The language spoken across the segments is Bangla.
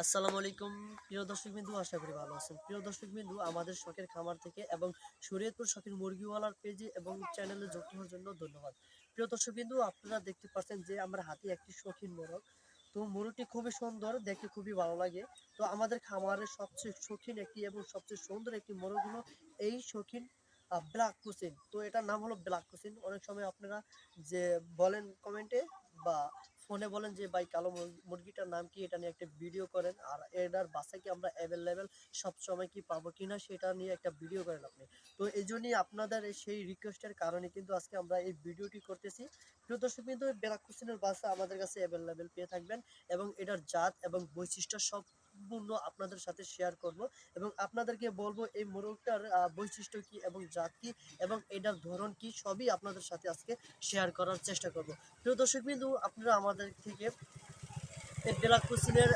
আসসালামু আলাইকুম প্রিয় দর্শকবিন্দু, আশা করি ভালো আছেন। প্রিয় দর্শকবিন্দু, আমাদের শখের খামার থেকে এবং শরীয়তপুর শখের মুরগিওয়ালার পেজে এবং চ্যানেলে যুক্ত হওয়ার জন্য ধন্যবাদ। প্রিয় দর্শকবিন্দু, আপনারা দেখতে পাচ্ছেন যে আমরা হাতে একটি শৌখিন মোরগ। তো মোরগটি খুবই সুন্দর, দেখতে খুবই ভালো লাগে। তো আমাদের খামারের সবচেয়ে শৌখিন একটি এবং সবচেয়ে সুন্দর একটি মোরগ হলো এই শৌখিন ব্ল্যাক কুসিন। তো এটার নাম হলো ব্ল্যাক কুসিন। অনেক সময় আপনারা যে বলেন কমেন্টে বা ফোনে বলেন যে ভাই কালো মুরগিটার নাম কি, এটা নিয়ে একটা ভিডিও করেন, আর এটার বাচ্চা কি আমরা অ্যাভেলেবেল সব সময় কি পাবো কিনা সেটা নিয়ে একটা ভিডিও করেন আপনি। তো এই জন্যই আপনাদের সেই রিকোয়েস্টের কারণে কিন্তু আজকে আমরা এই ভিডিওটি করতেছি। প্রিয় দর্শক কিন্তু ব্ল্যাক কুসিনের বাচ্চা আমাদের কাছে অ্যাভেলেবেল পেয়ে থাকবেন এবং এটার জাত এবং বৈশিষ্ট্য সম্পূর্ণ আপনাদের সাথে শেয়ার করব এবং আপনাদেরকে বলবো এই মোরগটার বৈশিষ্ট্য কি এবং জাত কি এবং এটার ধরন কি, সবই আপনাদের সাথে আজকে শেয়ার করার চেষ্টা করব। প্রিয় দর্শক বিন্দু, আপনারা আমাদের থেকে এই ব্ল্যাক কুসিনের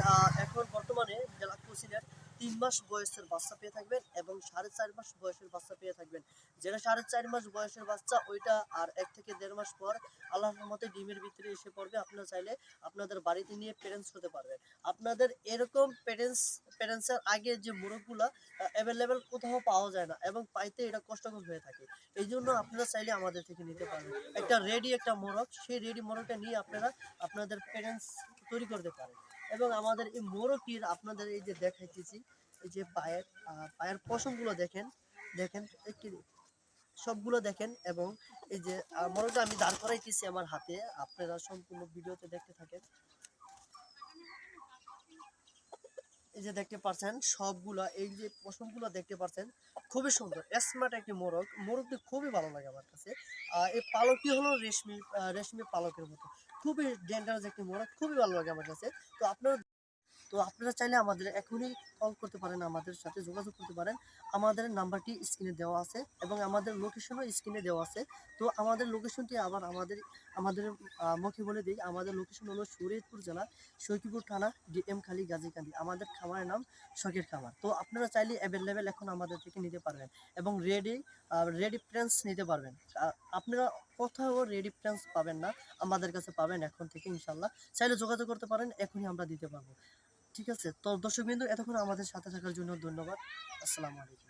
এখন বর্তমানে ব্ল্যাক কুসিনের 3 মাস বয়সের বাচ্চা পেয়ে থাকবেন এবং 4.5 মাস বয়সের বাচ্চা পেয়ে থাকবেন। যেটা 4.5 মাস বয়সের বাচ্চা ওইটা আর 1 থেকে 1.5 মাস পর আল্লাহর রহমতে ডিমের ভিতরে এসে পড়বে। আপনারা চাইলে আপনাদের বাড়িতে নিয়ে প্যারেন্টস হতে পারবেন। আপনাদের এরকম প্যারেন্টসের আগে যে মোরগগুলা অ্যাভেলেবেল কোথাও পাওয়া যায় না এবং পাইতে এটা কষ্টকর হয়ে থাকে। এই জন্য আপনারা চাইলে আমাদের থেকে নিতে পারবেন একটা রেডি একটা মোরগ। সেই রেডি মোরগটা নিয়ে আপনারা আপনাদের প্যারেন্টস তৈরি করতে পারেন। এবং আমাদের এই মোরগটির আপনাদের এই যে দেখাইতেছি, এই যে পায়ের পশমগুলো দেখেন, দেখেন কি সবগুলো দেখেন। এবং এই যে মোরগটা আমি দাঁড় করাইতেছি আমার হাতে, আপনারা সম্পূর্ণ ভিডিওতে দেখতে থাকেন। এই যে দেখতে পাচ্ছেন সবগুলা, এই যে পশমগুলো দেখতে পাচ্ছেন, খুবই সুন্দর স্মার্ট একটি মোরগ। মোরগটি খুবই ভালো লাগে আমার কাছে। এই পালকটি হলো রেশমি পালকের মতো, খুবই ডেঞ্জারাস একটি মোরগ, খুবই ভালো লাগে আমার কাছে। তো আপনারা চাইলে আমাদের এখনই কল করতে পারেন, আমাদের সাথে যোগাযোগ করতে পারেন। আমাদের নাম্বারটি স্ক্রিনে দেওয়া আছে এবং আমাদের লোকেশনও স্ক্রিনে দেওয়া আছে। তো আমাদের লোকেশনটি আবার আমাদের মুখে বলে দিই। আমাদের লোকেশন হলো শরীয়তপুর জেলা, সৈকিপুর থানা, ডিএম খালি, গাজীকান্দি। আমাদের খামারের নাম শখের খামার। তো আপনারা চাইলে অ্যাভেলেবেল এখন আমাদের থেকে নিতে পারবেন এবং রেডি প্রেন্স নিতে পারবেন। আপনারা কোথাও রেডি প্রেন্স পাবেন না, আমাদের কাছে পাবেন এখন থেকে ইনশাল্লাহ। চাইলে যোগাযোগ করতে পারেন, এখনই আমরা দিতে পারবো। ঠিক আছে? তো দর্শকবৃন্দ, এতক্ষণ আমাদের সাথে থাকার জন্য ধন্যবাদ। আসসালামু আলাইকুম।